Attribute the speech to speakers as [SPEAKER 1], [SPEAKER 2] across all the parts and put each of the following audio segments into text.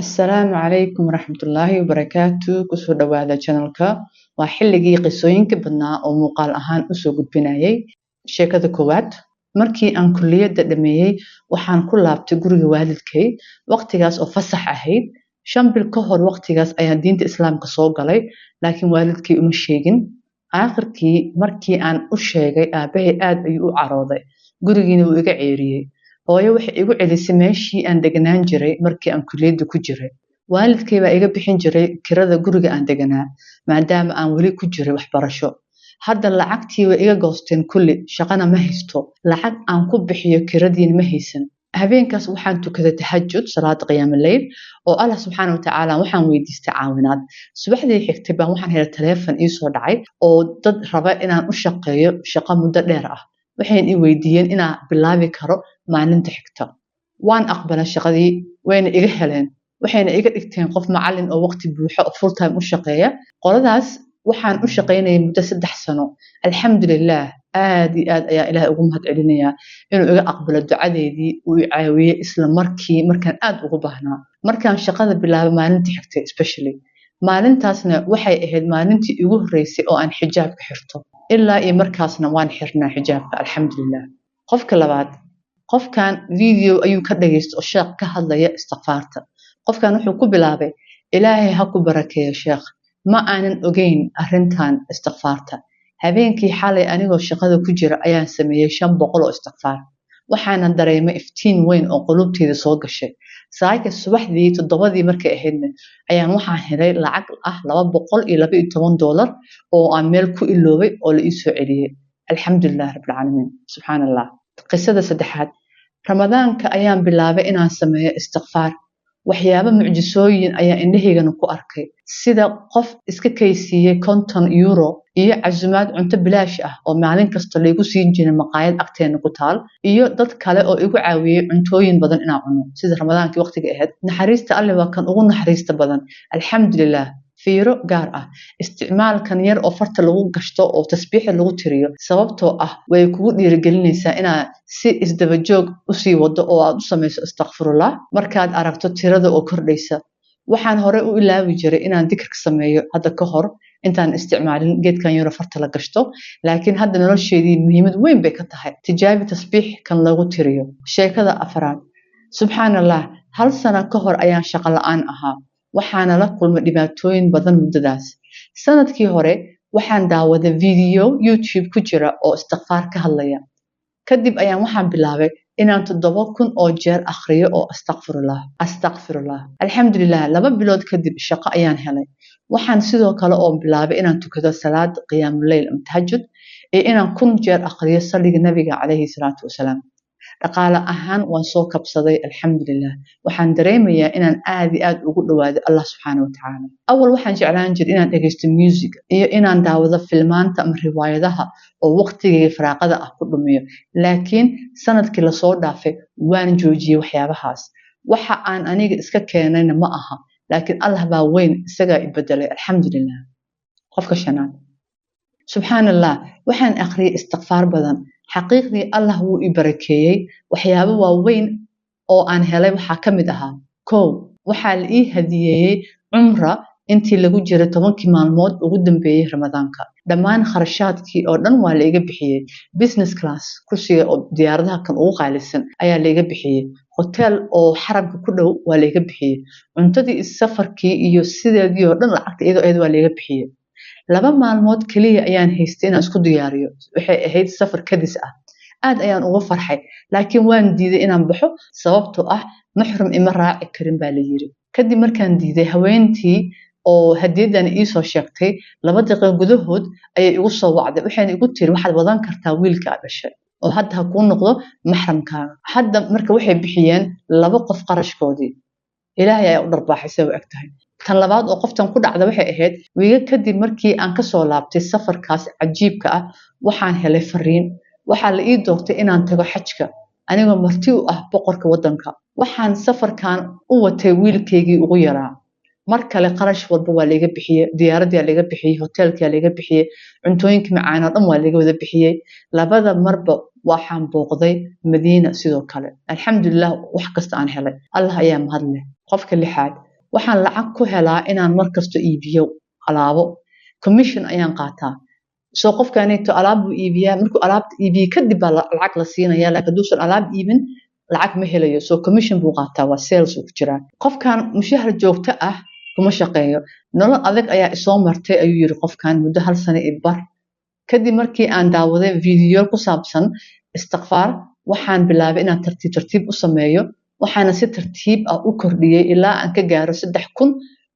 [SPEAKER 1] Asalaamu calaykum waraxmatullaahi wabarakaatu kusoo dhawaada channelka waa xilligii qisooyinka badnaa oo muuqaal ahaan usoo gudbinayay sheekada koowaad markii aan kulliyadda dhameeyay waxaan ku laabtay guriga waalidkay waqtigaas oo fasax ahayd 5 bil ka hor waqtigaas ayaan diinta islaamka soo galay laakiin waalidkay uma sheegin aakhirkii markii aan u sheegay aabahay aad ayuu u carooday gurigiina wuu iga ceeriyay hooyo waxay igu celisay meeshii aan deganaan jiray markii aan kulliyadda ku jiray waalidkay baa iga bixin jiray kirada guriga aan deganaa maadaama aan weli ku jiray waxbarasho hadda lacagtii way iga goosteen kulli shaqana ma haysto lacag aan ku bixiyo kiradiina ma haysan habeenkaas waxaan tukaday tahajjud salaada qiyaam leyl oo Allah subxaanahu wa ta'ala waxaan weydiistay caawinaad subaxdii xigtay baan waxaan helay telefoon ii soo dhacay oo dad raba inaan u shaqeeyo shaqo muddo dheer ah waxaan i weydiiyeen inaan bilaabi karo maalinta xigta waan aqbalay shaqadii wayna iga heleen waxayna iga dhigteen qof macallin oo waqti buuxo oo full time u shaqeeya qoladaas waxaan u shaqeynayay muddo 3 sano alxamdulillaah aad iyo aad ayaa ilaahay ugu mahadcelinayaa inuu iga aqbalo ducadeedii uu i caawiyay isla markaan aad ugu baahnaa markaan shaqada bilaabay maalintii xigtay especially maalintaasna waxay ahayd maalintii ugu horeysay oo aan xijaabka xirto ilaa iyo markaasna waan xirnaa xijaabka alxamdulillaah qofka labaad qofkan video ayuu ka dhageystay oo sheekh ka hadlaya istighfaarta qofkan wuxuu ku bilaabay ilaahay ha ku barakeeyo sheekh ma aanan ogeyn arrintan istighfaarta habeenkii xalay anigoo shaqada ku jira ayaan sameeyay 500 oo istighfaar waxaana dareemay iftiin weyn oo qulubtayda soo gashay saaka subaxdii 7dii markay ahaydna ayaan waxaan helay lacag ah $212 oo aan meel ku iloobay oo la ii soo celiyay alxamdulillaah rabbil caalamiin subxaanallah qisada saddexaad ramadaanka ayaan bilaabay inaan sameeyo istighfaar waxyaabo mucjisooyin ayaa indhahaygana ku arkay sida qof iska kaysiiyay €50 iyo casumaad cunto bilaash ah oo maalin kasta lagu siin jiray maqaayad agteena ku taal iyo dad kale oo igu caawiyay cuntooyin badan inaan cuno sida ramadaankii waqtiga ahayd naxariista alle waa kan ugu naxariista badan alxamdulillaah fiiro gaar ah isticmaalkan yar oo farta lagu gashto oo tasbiix lagu tiriyo sababtoo ah way kugu dhiirigelinaysaa inaad si isdaba joog u sii wado oo aad u samayso astaghfirullah markaad aragto tirada oo kordhaysa waxaan hore u ilaawi jiray inaan dhikrka sameeyo hadda ka hor intaan isticmaalin geedkan yar oo farta la gashto laakiin hadda nolosheedii muhiimad weyn bay ka tahay tijaabi tasbiix kan lagu tiriyo sheekada afraad subxaanallah hal sano ka hor ayaan shaqo la'aan ahaa waxaana la kulmay dhibaatooyin badan muddadaas sanadkii hore waxaan daawaday video YouTube ku jira oo istighfaar ka hadlaya kadib ayaan waxaan bilaabay inaan 7,000 oo jeer akhriyo oo astaghfirullah alxamdulillaah 2 bilood kadib shaqo ayaan helay waxaan sidoo kale oo bilaabay inaan tukado salaad qiyaam leyl tahajjud ee inaan 1,000 jeer akhriyo saliga nabiga calayhi salaatu wasalaam dhaqaale ahaan waan soo kabsaday alxamdulillaah waxaan dareemayaa inaan aad iyo aad ugu dhawaado Allah subxaanahu wa ta'ala awal waxaan jeclaan jiray inaan dhageysto music iyo inaan daawado filmaanta ama riwaayadaha oo waqtigayga firaaqada ah ku dhumiyo laakiin sanadkii la soo dhaafay waan joojiyay waxyaabahaas waxa aan aniga iska keenayna ma aha laakiin Allah baa weyn isaga i bedelay alxamdulillaah qofka shanaad subxaanallah waxaan akhriyay istighfaar badan xaqiiqdii Allah wuu i barakeeyay waxyaabo waaweyn oo aan helay waxa kamid ahaa koow waxaa la ii hadiyeeyay umra intii lagu jiray 10 maalmood ugu dambeeyay ramadaanka dhammaan kharashaadkii oo dhan waa la iga bixiyay business class kursiga oo diyaaradaha kan ugu qaalisan ayaa la iga bixiyay hotel oo xaramka ku dhow waa la iga bixiyay cuntadii safarkii iyo sideedii oo dhan lacagta iyadoo waa la iga bixiyay 2 maalmood kaliya ayaan haystay inaan isku diyaariyo waxay ahayd safar kadis ah aad ayaan uga farxay laakiin waan diiday inaan baxo sababtoo ah maxrum ima raaci karin baa la yiri kadib markaan diiday haweentii oo hadiyadan ii soo sheegtay 2 daqiiqo gudahood ayay igu soo wacday waxayna igu tiri waxaad wadan kartaa wiilka aad dhashay oo hadda ha ku noqdo maxramkaaga hadda marka waxay bixiyeen 2 qof qarashkoodii ilaahay ayaa u dharbaaxisay oo agtahay tan labaad oo qoftan ku dhacda waxay ahayd wiiga kadib markii aan ka soo laabtay safarkaas cajiibka ah waxaan helay fariin waxa la ii doortay inaan tago xajka anigoo marti u ah boqorka wadanka waxaan safarkan u watay wiilkaygii ugu yaraa mar kale qarash walba waa la iga bixiyay diyaaradii la iga bixiyay hotelkii la iga bixiyay cuntooyinka macaan oo dhan waa la iga wada bixiyay labada marba waxaan booqday Madiina sidoo kale alxamdulillaah wax kasta aan helay Allah ayaa mahad leh qofka lixaad waxaan lacag ku helaa inaan markasto iibiyo alaabo commission ayaan qaataa soo qofkaanito alaab buu iibiyaa markuu alaabta iibiyo kadib baa lacag la siinayaa laakiin haduusan alaab iibin lacag ma helayo soo commission buu qaataa waa sales uu ku jiraa qofkan mushahar joogto ah kuma shaqeeyo nolol adag ayaa isoo martay ayuu yiri qofkan muddo 1 sano iyo bar kadib markii aan daawaday video ku saabsan istighfar waxaan bilaabay inaan tartiib u sameeyo waxaana si tartiib ah u kordhiyay ilaa aan ka gaaro 3000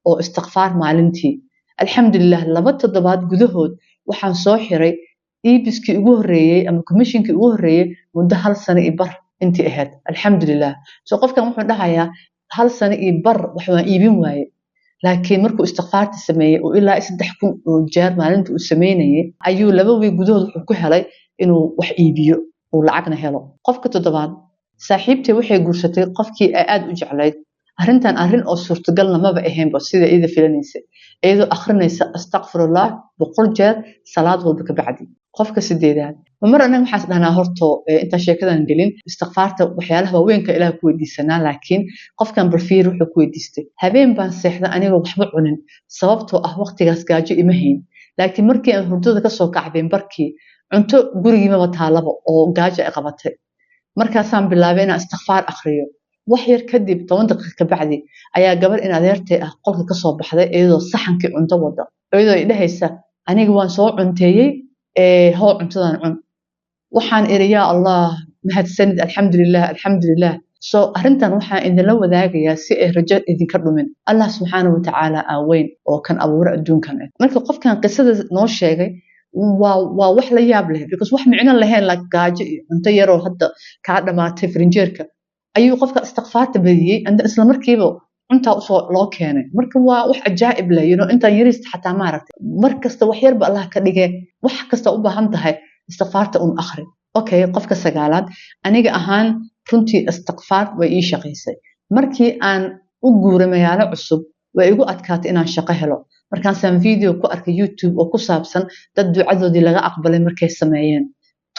[SPEAKER 1] oo istighfar maalintii alxamdulillah 2 toddobaad gudahood waxaan soo xiray iibiskii ugu horeeyay ama commissionkii ugu horeeyay muddo 1 sano iyo bar intii ahayd alxamdulillah soo qofkan wuxuu dhahayaa 1 sano iyo bar wax waan iibin waaye laakiin markuu istighfaarta sameeyay oo ilaa 3000 oo jeer maalintii uu sameeyay ayuu 2 wiig gudahood wuxuu ku helay inuu wax iibiyo oo lacagna helo qofka toddobaad saaxiibtay waxay guursatay qofkii ay aad u jeclayd arrintan arrin oo suurtagal namaba ahaynba sida iyada filanaysa iyadoo akhrinaysa astaghfirullah 100 jeer salaad walba ka bacdi qofka sideedaad mar anaga waxaan dhahnaa horto inta sheekadan gelin istighfaarta waxyaalaha waaweynka Ilaahay ku weydiisanaa laakiin qofkan barfiir wuxuu ku weydiistay habeen baan seexda anigoo waxba cunin sababtoo ah waqtigaas gaajo ima hayn laakiin markii aan hurdada ka soo kacbeen barkii cunto gurigiima wataalaba oo gaajo ay qabatay markaasaan bilaabay inaan istighfaar akhriyo wax yar kadib 10 daqiiqo ka bacdi ayaa gabar in adeertay ah qolka ka soo baxday iyadoo saxankii cunto wada iyadoo ay dhahaysa aniga waan soo cunteeyay hoo cuntadan cun waxaan iri yaa Allah mahadsanid alxamdulillah soo arrintan waxaan idinla wadaagayaa si ay rajo idinka dhumin Allah subhanahu wa ta'ala aaweyn oo kan abuur adduunkan marka qofkan qisada noo sheegay waa wax la yaab leh because wax micno lahayn la gaajo inta yar oo hadda ka dhamaatay frinjeerka ayuu qofka istighfaarta badiyay anda isla markiiba cunta soo loo keenay marka waa wax ajaa'ib leh inta yarist xataa ma aragtay markasta wax yarba Allah ka dhigay wax kasta u baahan tahay istighfaarta akhri okay qofka sagaalaad aniga ahaan runtii istighfaar way ii shaqeysay markii aan u guuray magaalo cusub way igu adkaatay inaan shaqo helo markaan video ku arkay YouTube oo ku saabsan dad ducadoodii laga aqbalay markay sameeyeen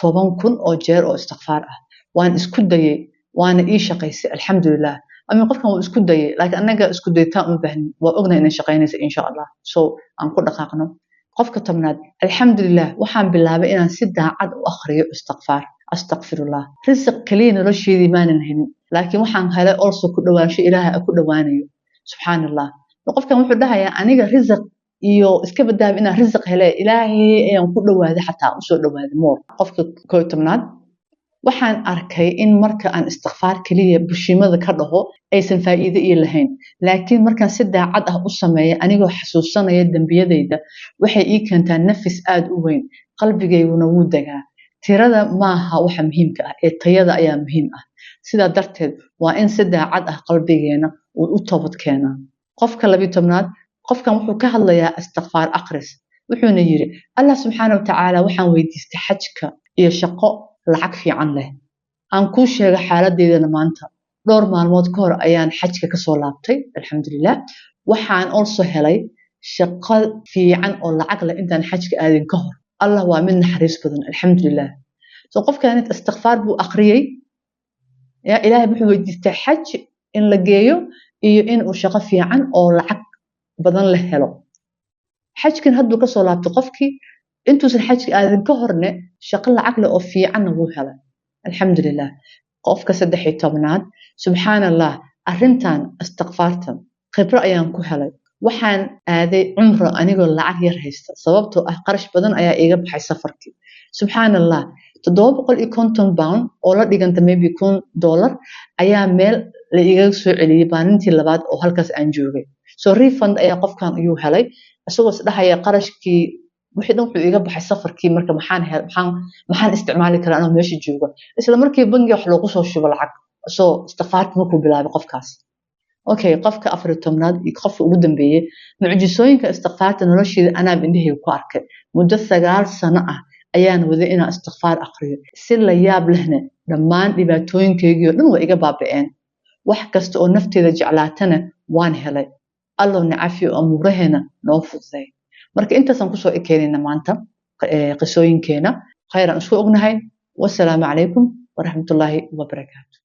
[SPEAKER 1] 10,000 oo jeer oo istighfaar ah waan isku dayay waana ii shaqeysay alxamdulillah ama qofkan uu isku dayay laakiin anaga isku daytaan u baahan waa ognahay inay shaqeynayso insha Allah so aan ku dhaqaaqno qofka tobnaad alxamdulillah waxaan bilaabay inaan si daacad u akhriyo istighfaar astaghfirullah rizq kaliya nolosheedii maanan helin laakiin waxaan helay also ku dhawaansho Ilaahay ku dhawaanayo subhanallah qofkan wuxuu dhahayaa aniga rizq iyo iska badaab inaan rizq helay Ilaahay ayaan ku dhawaaday xataa u soo dhawaaday moor qofka 11aad waxaan arkay in marka aan istighfaar kaliya bulshimada ka dhaho aysan faa'iido ii lahayn laakiin markaan si daacad ah u sameeyo anigoo xasuusanaya dambiyadayda waxay ii keentaa nafis aad u weyn qalbigayguna wuu dagaa tirada maaha waxa muhiimka ah ee tayada ayaa muhiim ah sidaa darteed waa in si daacad ah qalbigeena uu u toobad keenaa qofka 12aad qofkan wuxuu ka hadlayaa istighfaar akhris wuxuuna yiri Allah subhanahu wa ta'ala waxaan weydiistay xajka iyo shaqo lacag fiican leh aan ku sheegay xaaladeyda maanta dhowr maalmood ka hor ayaan xajka ka soo laabtay alxamdulillah waxaan also helay shaqo fiican oo lacag leh intaan xajka aadin ka hor Allah waa mid naxariis badan alxamdulillah soo qofkan istighfaar buu akhriyay ya Ilaahay wuxuu weydiistay xaj in la geeyo iyo in uu shaqo fiican oo lacag badan la helo xajkan hadduu ka soo laabtay qofkii intuusan xajka aadin ka horne shaqo lacag leh oo fiican wuu helay alxamdulillah qofka 13aad subhanallah arrintan istighfaarta khibro ayaan ku helay waxaan aaday umra anigoo lacag yar haysta sababtoo ah qarash badan ayaa iga baxay safarkii subhanallah 750 pound oo la dhiganta maybe $1,000 ayaa meel la iga soo celiyay maalintii labaad oo halkaas aan joogay so refund ayaa qofkan ayuu helay isagoo isdhahaya qarashkii wixii dhan wuxuu iga baxay safarkii marka maxaan isticmaali karaa anoo meesha joogo isla markii bangiga wax loogu soo shubo lacag soo istighfaarta markuu bilaabay qofkaas okay qofka 14aad iyo qofka ugu dambeeyay mucjisooyinka istighfaarta nolosheeda anaa indhahayga ku arkay muddo 9 sano ah ayaan waday inaan istighfaar akhriyo si la yaab lehna dhammaan dhibaatooyinkaygii dhan way iga baaba'een wax kasta oo nafteeda jeclaatana waan helay Allah na cafiyo amuuraheena noo fududay marka intaasaan kusoo ekeenayna maanta qisooyinkeena khayran isku ognahay wassalaamu calaykum waraxmatullaahi wabarakaatu